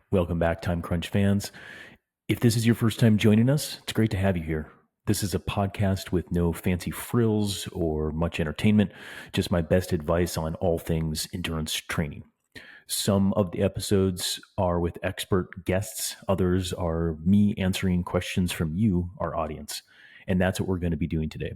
Welcome back, Time-Crunched fans. If this is your first time joining us, it's great to have you here. This is a podcast with no fancy frills or much entertainment, just my best advice on all things endurance training. Some of the episodes are with expert guests. Others are me answering questions from you, our audience. And that's what we're going to be doing today.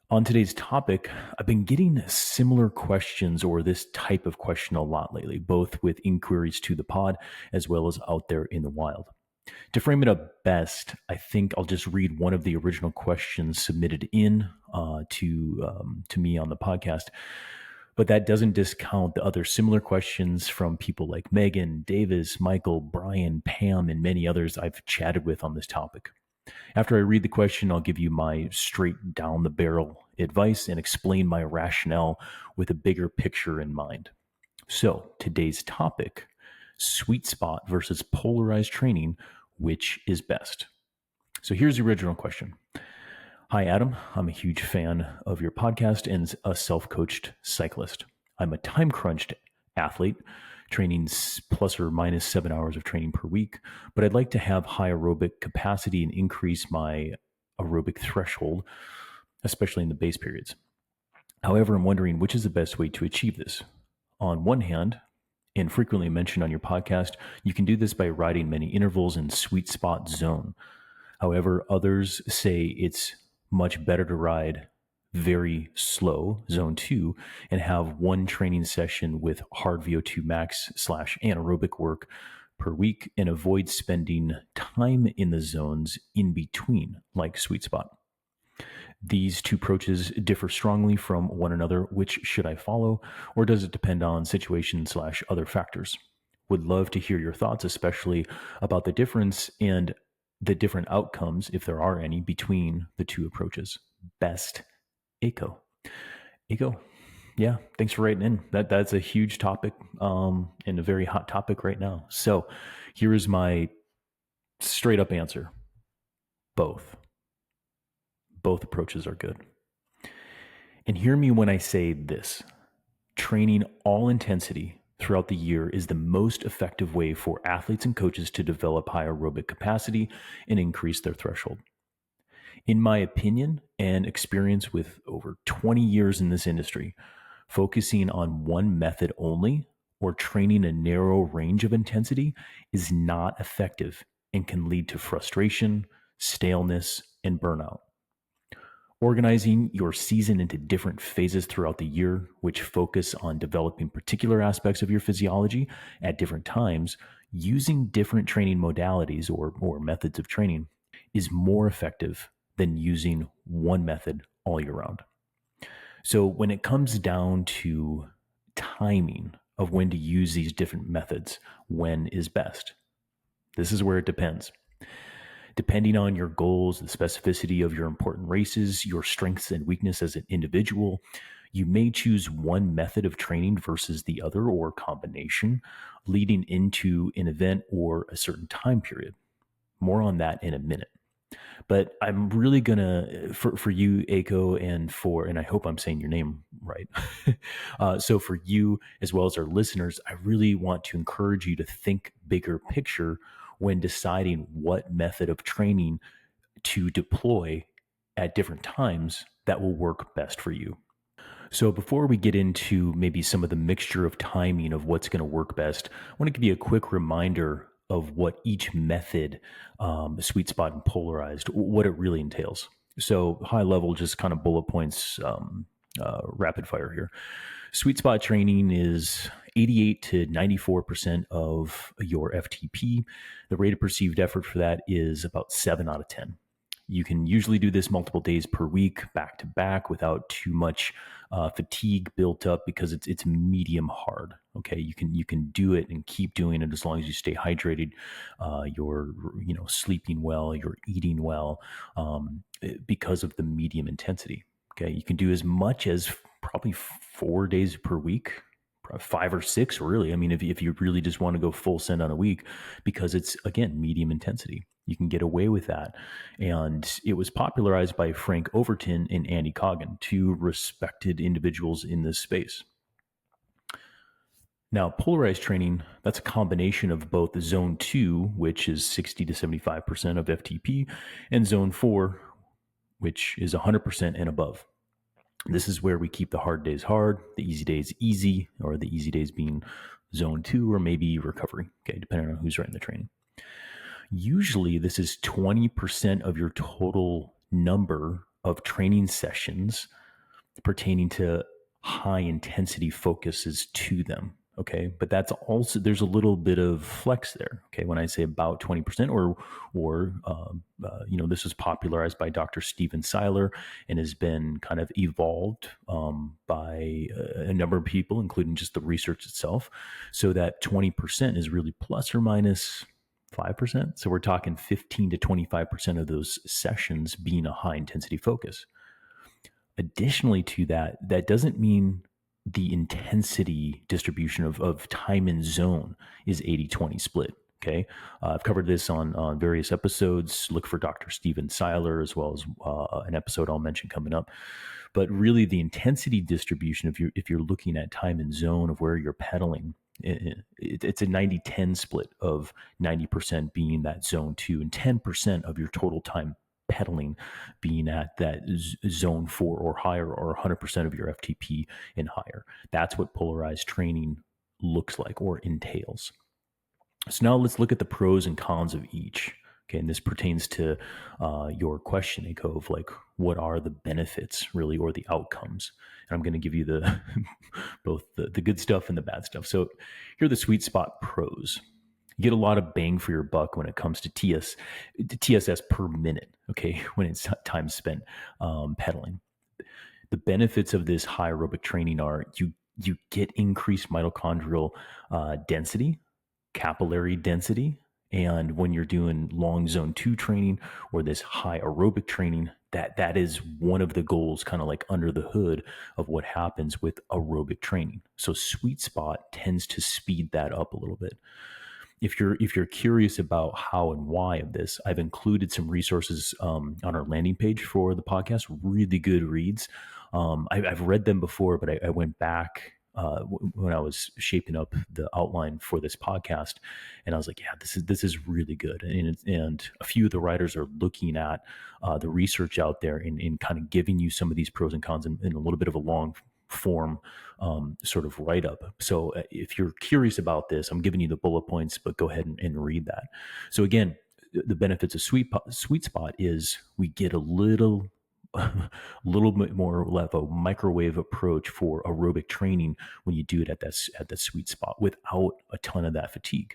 On today's topic, I've been getting similar questions or this type of question a lot lately, both with inquiries to the pod as well as out there in the wild. To frame it up best, I think I'll just read one of the original questions submitted in to me on the podcast. But that doesn't discount the other similar questions from people like Megan, Davis, Michael, Brian, Pam, and many others I've chatted with on this topic. After I read the question, I'll give you my straight down the barrel advice and explain my rationale with a bigger picture in mind. So today's topic, SweetSpot versus polarized training, which is best? So here's the original question. Hi, Adam. I'm a huge fan of your podcast and a self-coached cyclist. I'm a time-crunched athlete, training plus or minus 7 hours of training per week, but I'd like to have high aerobic capacity and increase my aerobic threshold, especially in the base periods. However, I'm wondering which is the best way to achieve this. On one hand, and frequently mentioned on your podcast, you can do this by riding many intervals in sweet spot zone. However, others say it's much better to ride very slow, zone 2, and have one training session with hard VO2 max / anaerobic work per week and avoid spending time in the zones in between, like sweet spot. These two approaches differ strongly from one another. Which should I follow, or does it depend on situation / other factors? Would love to hear your thoughts, especially about the difference and the different outcomes, if there are any, between the two approaches. Best, Aiko. Aiko, yeah, thanks for writing in. That's a huge topic and a very hot topic right now. So here is my straight up answer. Both approaches are good. And hear me when I say this. Training all intensity throughout the year is the most effective way for athletes and coaches to develop high aerobic capacity and increase their threshold. In my opinion and experience with over 20 years in this industry, focusing on one method only or training a narrow range of intensity is not effective and can lead to frustration, staleness, and burnout. Organizing your season into different phases throughout the year, which focus on developing particular aspects of your physiology at different times, using different training modalities or methods of training, is more effective than using one method all year round. So when it comes down to timing of when to use these different methods, when is best? This is where it depends. Depending on your goals, the specificity of your important races, your strengths and weakness as an individual, you may choose one method of training versus the other or combination, leading into an event or a certain time period. More on that in a minute. But I'm really gonna, for you, Aiko, and I hope I'm saying your name right. So for you, as well as our listeners, I really want to encourage you to think bigger picture when deciding what method of training to deploy at different times that will work best for you. So before we get into maybe some of the mixture of timing of what's going to work best, I want to give you a quick reminder of what each method, SweetSpot and Polarized, what it really entails. So high level, just kind of bullet points, rapid fire here. SweetSpot training is 88 to 94% of your FTP. The rate of perceived effort for that is about 7 out of 10. You can usually do this multiple days per week, back to back, without too much fatigue built up because it's medium hard. Okay, you can do it and keep doing it as long as you stay hydrated. You're sleeping well, you're eating well, because of the medium intensity. Okay, you can do as much as probably 4 days per week, 5 or 6 really. I mean, if you really just want to go full send on a week, because it's, again, medium intensity. You can get away with that. And it was popularized by Frank Overton and Andy Coggan, two respected individuals in this space. Now, polarized training, that's a combination of both the zone 2, which is 60 to 75% of FTP, and zone 4, which is 100% and above. This is where we keep the hard days hard, the easy days easy, or the easy days being zone 2 or maybe recovery, okay, depending on who's writing the training. Usually, this is 20% of your total number of training sessions pertaining to high intensity focuses to them. Okay. But that's also, there's a little bit of flex there. Okay. When I say about 20% this was popularized by Dr. Steven Seiler and has been kind of evolved by a number of people, including just the research itself. So that 20% is really plus or minus 5%. So we're talking 15 to 25% of those sessions being a high intensity focus. Additionally to that, that doesn't mean the intensity distribution of time and zone is 80-20 split. Okay. I've covered this on various episodes. Look for Dr. Steven Seiler as well as an episode I'll mention coming up. But really the intensity distribution, if you're looking at time and zone of where you're pedaling, it's a 90-10 split of 90% being that zone 2 and 10% of your total time pedaling being at that zone 4 or higher, or 100% of your FTP and higher. That's what polarized training looks like or entails. So now let's look at the pros and cons of each. Okay, and this pertains to your question, Eko, of like, what are the benefits really, or the outcomes? And I'm going to give you the both the good stuff and the bad stuff. So here are the SweetSpot pros. You get a lot of bang for your buck when it comes to TSS per minute, okay, when it's time spent pedaling. The benefits of this high aerobic training are you get increased mitochondrial density, capillary density, and when you're doing long zone 2 training or this high aerobic training, that is one of the goals, kind of like under the hood of what happens with aerobic training. So SweetSpot tends to speed that up a little bit. If you're curious about how and why of this, I've included some resources on our landing page for the podcast. Really good reads. I've read them before, but I went back when I was shaping up the outline for this podcast, and I was like, yeah, this is really good. And a few of the writers are looking at the research out there and kind of giving you some of these pros and cons in a little bit of a long form sort of write up. So if you're curious about this, I'm giving you the bullet points, but go ahead and read that. So again, the benefits of SweetSpot is we get a little bit more of a microwave approach for aerobic training when you do it at that sweet spot without a ton of that fatigue.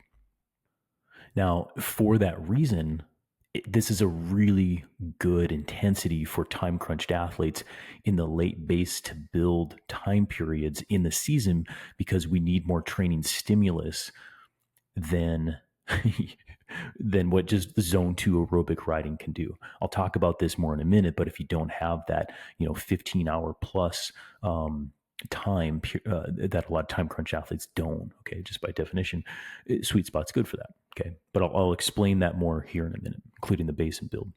Now, for that reason, this is a really good intensity for time crunched athletes in the late base to build time periods in the season, because we need more training stimulus than what just the zone 2 aerobic riding can do. I'll talk about this more in a minute, but if you don't have that 15-hour plus time that a lot of time crunch athletes don't, okay, just by definition, SweetSpot's good for that. Okay, but I'll explain that more here in a minute, including the base and build.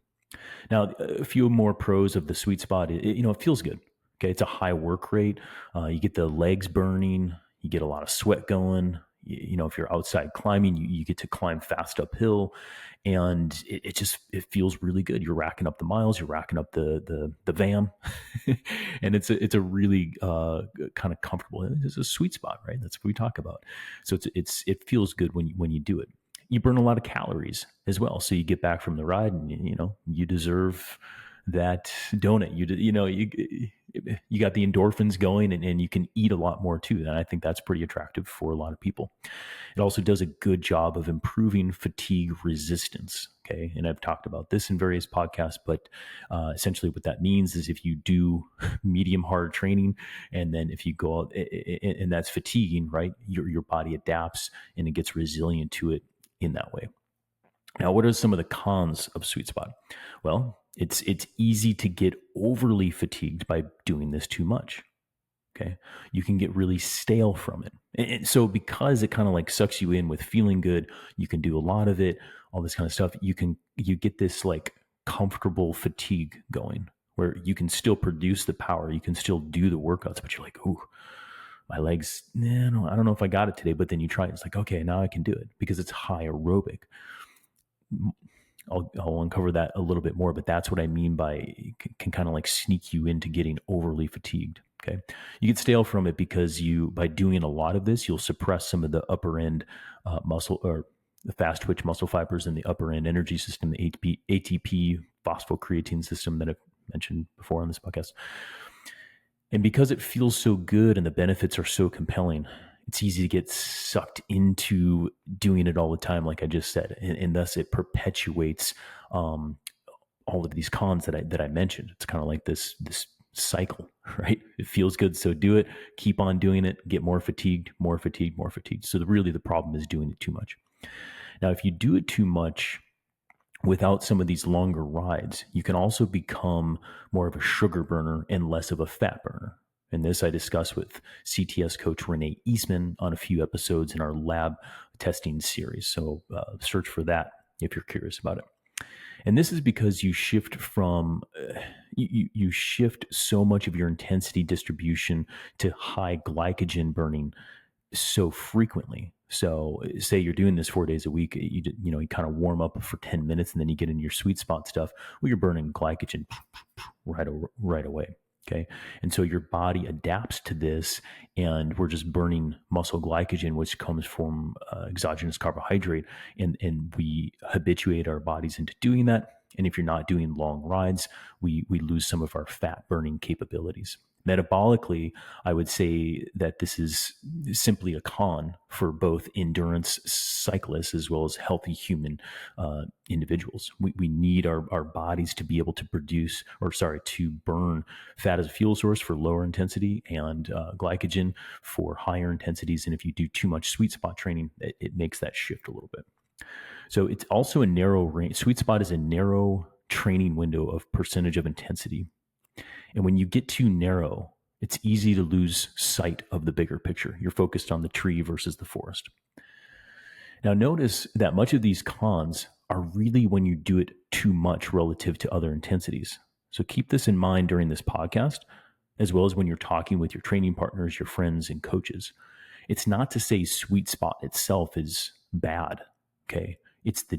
Now, a few more pros of the SweetSpot. It feels good. Okay, it's a high work rate. You get the legs burning. You get a lot of sweat going. If you're outside climbing, you get to climb fast uphill, and it feels really good. You're racking up the miles. You're racking up the VAM, and it's a really kind of comfortable. It's a sweet spot, right? That's what we talk about. So it feels good when you do it. You burn a lot of calories as well. So you get back from the ride, and you deserve that donut. You got the endorphins going, and you can eat a lot more too. And I think that's pretty attractive for a lot of people. It also does a good job of improving fatigue resistance. Okay. And I've talked about this in various podcasts, but essentially what that means is if you do medium hard training, and then if you go out and that's fatiguing, right? Your body adapts and it gets resilient to it in that way. Now, what are some of the cons of SweetSpot? Well, it's easy to get overly fatigued by doing this too much. Okay. You can get really stale from it. And so because it kind of like sucks you in with feeling good, you can do a lot of it, all this kind of stuff. You get this like comfortable fatigue going where you can still produce the power. You can still do the workouts, but you're like, ooh, my legs, no, I don't know if I got it today, but then you try it. It's like, okay, now I can do it because it's high aerobic. I'll uncover that a little bit more, but that's what I mean by can kind of like sneak you into getting overly fatigued. Okay. You get stale from it because by doing a lot of this, you'll suppress some of the upper end muscle or the fast twitch muscle fibers in the upper end energy system, the ATP phosphocreatine system that I've mentioned before on this podcast. And because it feels so good and the benefits are so compelling, it's easy to get sucked into doing it all the time, like I just said, and thus it perpetuates all of these cons that I mentioned. It's kind of like this cycle, right? It feels good, so do it. Keep on doing it. Get more fatigued, more fatigued, more fatigued. So really, the problem is doing it too much. Now, if you do it too much without some of these longer rides, you can also become more of a sugar burner and less of a fat burner. And this I discuss with CTS Coach Renee Eastman on a few episodes in our lab testing series. So search for that if you're curious about it. And this is because you shift from you shift so much of your intensity distribution to high glycogen burning so frequently. So say you're doing this 4 days a week, you kind of warm up for 10 minutes and then you get into your sweet spot stuff. Well, you're burning glycogen right away. Okay. And so your body adapts to this, and we're just burning muscle glycogen, which comes from exogenous carbohydrate. And we habituate our bodies into doing that. And if you're not doing long rides, we lose some of our fat burning capabilities. Metabolically, I would say that this is simply a con for both endurance cyclists as well as healthy human individuals. We need our bodies to be able to to burn fat as a fuel source for lower intensity and glycogen for higher intensities. And if you do too much sweet spot training, it makes that shift a little bit. So it's also a narrow range. Sweet spot is a narrow training window of percentage of intensity. And when you get too narrow, it's easy to lose sight of the bigger picture. You're focused on the tree versus the forest. Now, notice that much of these cons are really when you do it too much relative to other intensities. So keep this in mind during this podcast, as well as when you're talking with your training partners, your friends, and coaches. It's not to say sweet spot itself is bad, okay? It's the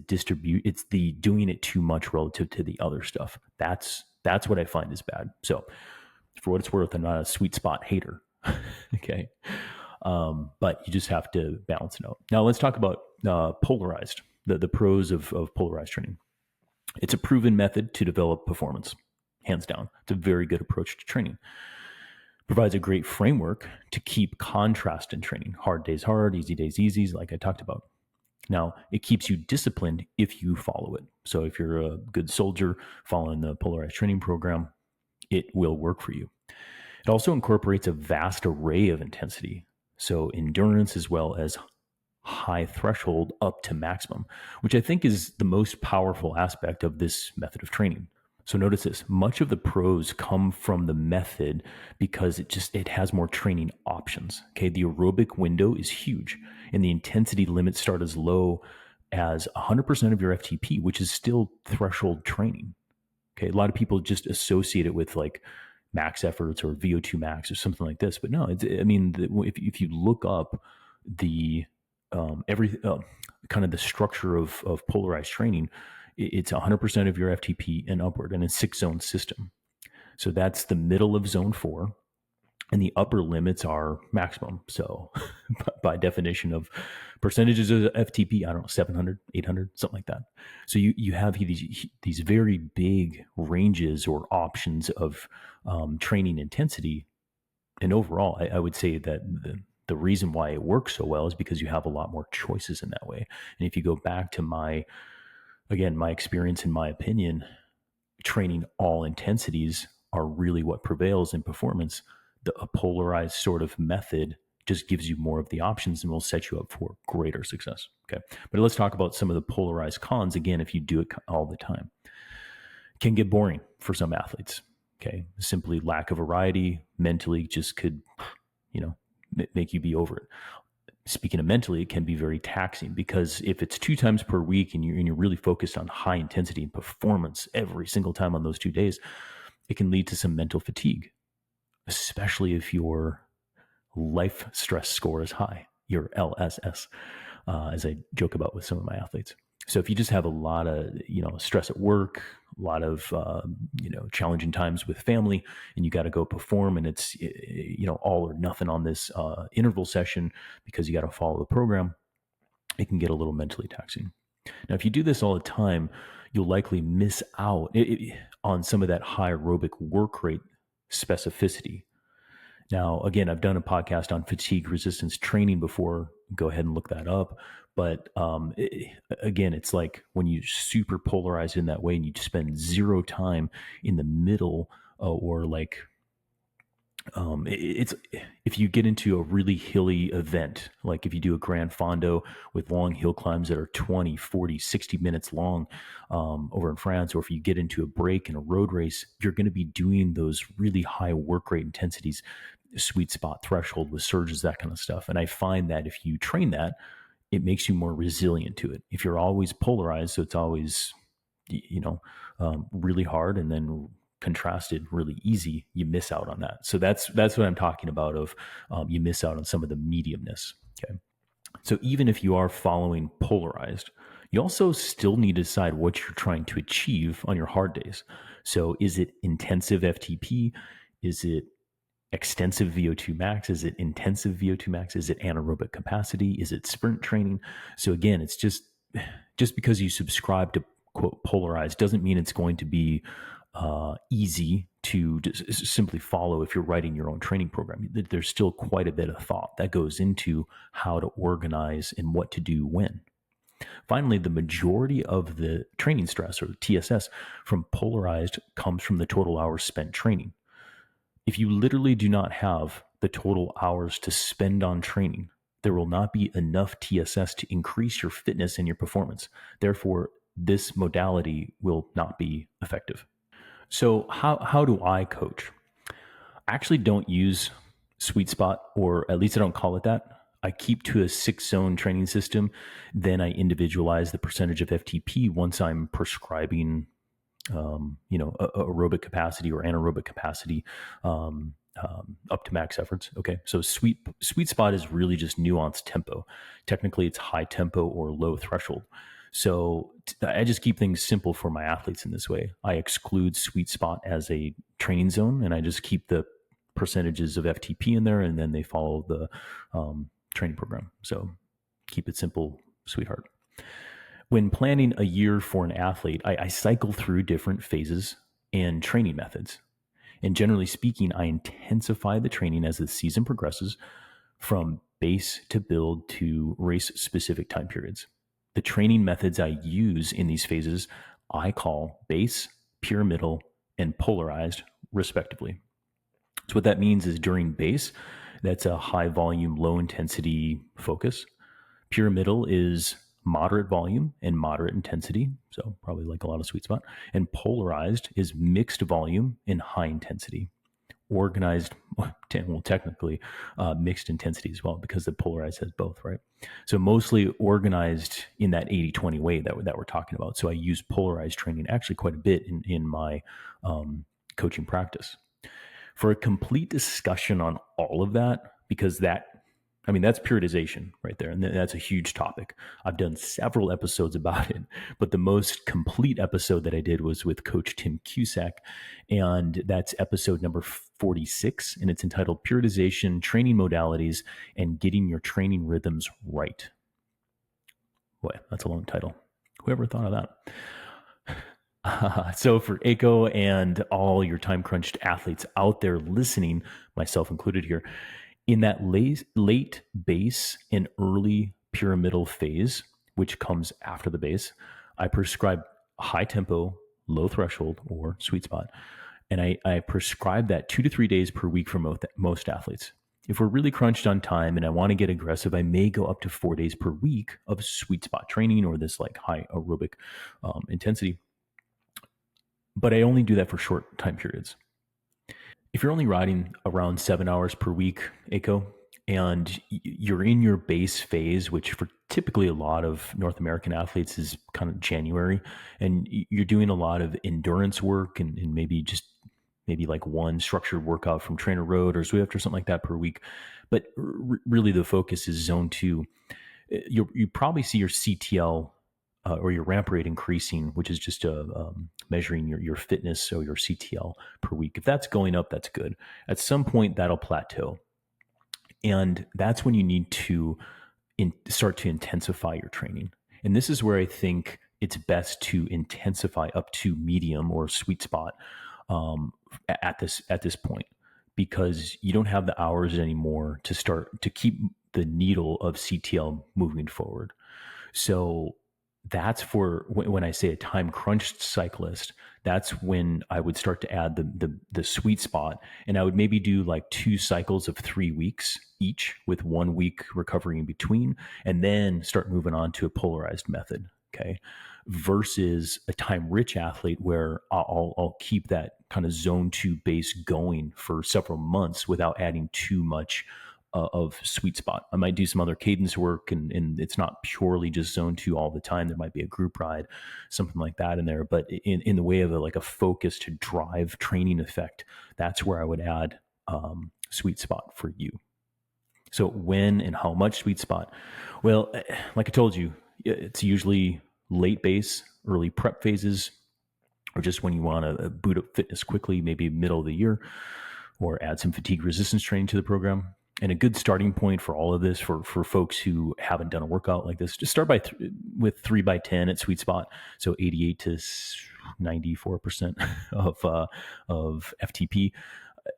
doing it too much relative to the other stuff. That's what I find is bad. So for what it's worth, I'm not a sweet spot hater. Okay. But you just have to balance it out. Now let's talk about Polarized, the pros of Polarized training. It's a proven method to develop performance, hands down. It's a very good approach to training. Provides a great framework to keep contrast in training. Hard days hard, easy days easy, like I talked about. Now, it keeps you disciplined if you follow it. So if you're a good soldier following the Polarized training program, it will work for you. It also incorporates a vast array of intensity. So endurance as well as high threshold up to maximum, which I think is the most powerful aspect of this method of training. So notice this, much of the pros come from the method because it has more training options. Okay. The aerobic window is huge and the intensity limits start as low as 100% of your FTP, which is still threshold training. Okay. A lot of people just associate it with like max efforts or VO2 max or something like this, but no, if you look up the, kind of the structure of polarized training, it's 100% of your FTP and upward, and a 6-zone system. So that's the middle of zone 4, and the upper limits are maximum. So by definition of percentages of FTP, I don't know, 700, 800, something like that. So you have these very big ranges or options of training intensity. And overall, I would say that the reason why it works so well is because you have a lot more choices in that way. And if you go back to my experience, in my opinion, training all intensities are really what prevails in performance. A polarized sort of method just gives you more of the options and will set you up for greater success. Okay. But let's talk about some of the polarized cons. Again, if you do it all the time, it can get boring for some athletes. Okay. Simply lack of variety mentally just could, make you be over it. Speaking of mentally, it can be very taxing because if it's 2 times per week and you're really focused on high intensity and performance every single time on those 2 days, it can lead to some mental fatigue, especially if you're life stress score is high, your LSS, as I joke about with some of my athletes. So if you just have a lot of, stress at work, a lot of, challenging times with family, and you got to go perform, and it's, all or nothing on this interval session because you got to follow the program, it can get a little mentally taxing. Now, if you do this all the time, you'll likely miss out on some of that high aerobic work rate specificity. Now, again, I've done a podcast on fatigue resistance training before. Go ahead and look that up. But again, it's like when you super polarize in that way and you spend zero time in the middle or like it's if you get into a really hilly event, like if you do a Grand Fondo with long hill climbs that are 20, 40, 60 minutes long over in France, or if you get into a break in a road race, you're going to be doing those really high work rate intensities, sweet spot threshold with surges, that kind of stuff. And I find that if you train that, it makes you more resilient to it. If you're always polarized, so it's always, really hard and then contrasted really easy, you miss out on that. So that's what I'm talking about of you miss out on some of the mediumness. Okay. So even if you are following polarized, you also still need to decide what you're trying to achieve on your hard days. So is it intensive FTP? Is it extensive VO2 max? Is it intensive VO2 max? Is it anaerobic capacity? Is it sprint training? So again, it's just because you subscribe to quote polarized doesn't mean it's going to be easy to just simply follow if you're writing your own training program. There's still quite a bit of thought that goes into how to organize and what to do when. Finally, the majority of the training stress, or TSS, from polarized comes from the total hours spent training. If you literally do not have the total hours to spend on training, there will not be enough TSS to increase your fitness and your performance. Therefore, this modality will not be effective. So how do I coach? I actually don't use SweetSpot, or at least I don't call it that. I keep to a 6-zone training system. Then I individualize the percentage of FTP once I'm prescribing, aerobic capacity or anaerobic capacity up to max efforts. Okay, so sweet spot is really just nuanced tempo. Technically, it's high tempo or low threshold. So I just keep things simple for my athletes in this way. I exclude sweet spot as a training zone, and I just keep the percentages of FTP in there, and then they follow the training program. So keep it simple, sweetheart. When planning a year for an athlete, I cycle through different phases and training methods. And generally speaking, I intensify the training as the season progresses from base to build to race specific time periods. The training methods I use in these phases, I call base, pyramidal, and polarized, respectively. So what that means is during base, that's a high volume, low intensity focus. Pyramidal is moderate volume and moderate intensity, so probably like a lot of sweet spot. And polarized is mixed volume and high intensity. Organized, well, technically mixed intensity as well, because the polarized has both, right? So mostly organized in that 80-20 way that we're talking about. So I use polarized training actually quite a bit in my coaching practice. For a complete discussion on all of that, because that's periodization right there. And that's a huge topic. I've done several episodes about it, but the most complete episode that I did was with Coach Tim Cusack. And that's episode number 46. And it's entitled Periodization, Training Modalities, and Getting Your Training Rhythms Right. Boy, that's a long title. Whoever thought of that? So for Aiko and all your time-crunched athletes out there listening, myself included here, in that late base and early pyramidal phase, which comes after the base, I prescribe high tempo, low threshold, or sweet spot. And I prescribe that 2 to 3 days per week for most athletes. If we're really crunched on time and I want to get aggressive, I may go up to 4 days per week of sweet spot training or this like high aerobic intensity. But I only do that for short time periods. If you're only riding around 7 hours per week, Aiko, and you're in your base phase, which for typically a lot of North American athletes is kind of January, and you're doing a lot of endurance work and maybe just maybe like one structured workout from Trainer Road or Zwift or something like that per week. But really the focus is zone 2. You probably see your CTL or your ramp rate increasing, which is just measuring your fitness, so your CTL per week. If that's going up, that's good. At some point, that'll plateau. And that's when you need to start to intensify your training. And this is where I think it's best to intensify up to medium or sweet spot at this point, because you don't have the hours anymore to start to keep the needle of CTL moving forward. So that's for when I say a time crunched cyclist, that's when I would start to add the sweet spot, and I would maybe do like 2 cycles of 3 weeks each with 1 week recovery in between, and then start moving on to a polarized method. Okay. Versus a time rich athlete where I'll keep that kind of zone 2 base going for several months without adding too much of sweet spot. I might do some other cadence work, and it's not purely just zone 2 all the time. There might be a group ride, something like that in there. But in the way of like a focus to drive training effect, that's where I would add sweet spot for you. So when and how much sweet spot? Well, like I told you, it's usually late base, early prep phases, or just when you want to boot up fitness quickly, maybe middle of the year, or add some fatigue resistance training to the program. And a good starting point for all of this for folks who haven't done a workout like this, just start with 3x10 at sweet spot. So 88 to 94% of FTP,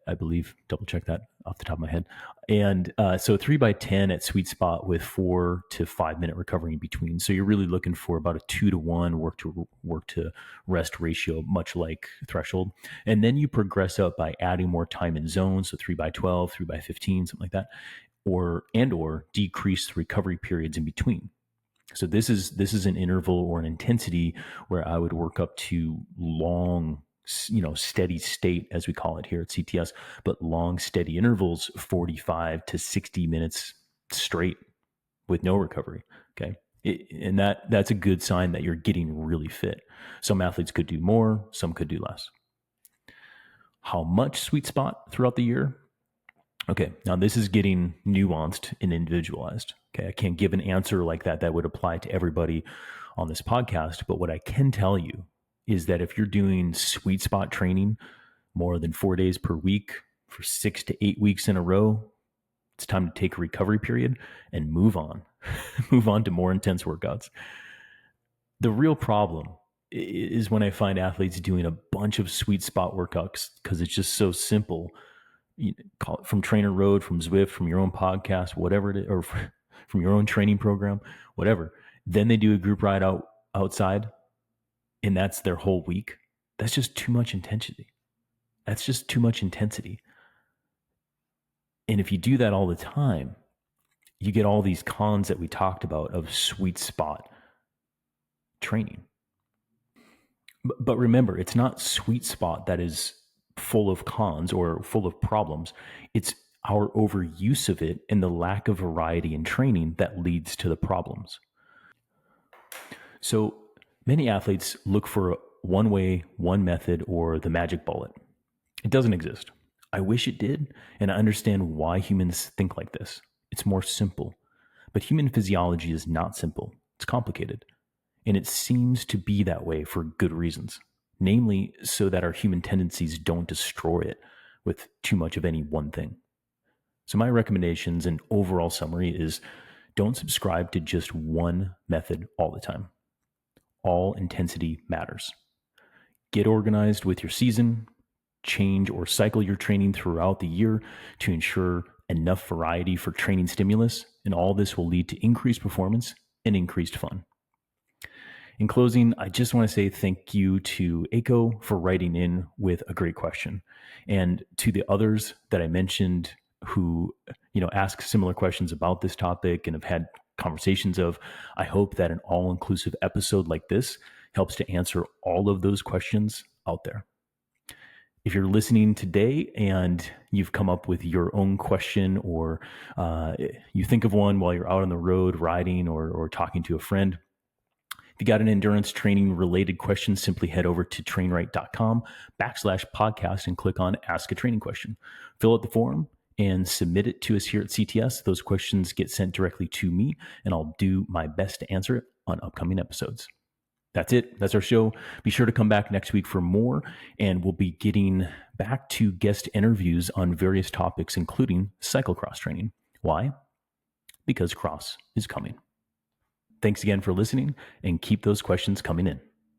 I believe. Double check that off the top of my head. And so 3x10 at sweet spot with 4 to 5 minute recovery in between. So you're really looking for about a 2-to-1 work to rest ratio, much like threshold. And then you progress up by adding more time in zones. So 3x12, 3x15, something like that, or decrease the recovery periods in between. So this is an interval or an intensity where I would work up to long, steady state, as we call it here at CTS, but long, steady intervals, 45 to 60 minutes straight with no recovery. Okay. And that's a good sign that you're getting really fit. Some athletes could do more, some could do less. How much sweet spot throughout the year? Okay. Now this is getting nuanced and individualized. Okay. I can't give an answer like that would apply to everybody on this podcast, but what I can tell you is that if you're doing sweet spot training more than 4 days per week for 6 to 8 weeks in a row, it's time to take a recovery period and move on, move on to more intense workouts. The real problem is when I find athletes doing a bunch of sweet spot workouts because it's just so simple. You call it from Trainer Road, from Zwift, from your own podcast, whatever it is, or from your own training program, whatever. Then they do a group ride outside, and that's their whole week. That's just too much intensity. That's just too much intensity. And if you do that all the time, you get all these cons that we talked about of sweet spot training. But remember, it's not sweet spot that is full of cons or full of problems. It's our overuse of it and the lack of variety in training that leads to the problems. So many athletes look for one way, one method, or the magic bullet. It doesn't exist. I wish it did, and I understand why humans think like this. It's more simple. But human physiology is not simple. It's complicated. And it seems to be that way for good reasons, namely so that our human tendencies don't destroy it with too much of any one thing. So my recommendations and overall summary is don't subscribe to just one method all the time. All intensity matters. Get organized with your season, change or cycle your training throughout the year to ensure enough variety for training stimulus, and all this will lead to increased performance and increased fun. In closing, I just want to say thank you to Aiko for writing in with a great question, and to the others that I mentioned who, ask similar questions about this topic and have had conversations of. I hope that an all-inclusive episode like this helps to answer all of those questions out there. If you're listening today and you've come up with your own question, or you think of one while you're out on the road riding or talking to a friend, If you got an endurance training related question, simply head over to trainright.com/podcast and click on Ask a Training Question. Fill out the form and submit it to us here at CTS. Those questions get sent directly to me, and I'll do my best to answer it on upcoming episodes. That's it. That's our show. Be sure to come back next week for more, and we'll be getting back to guest interviews on various topics, including cyclocross training. Why? Because cross is coming. Thanks again for listening, and keep those questions coming in.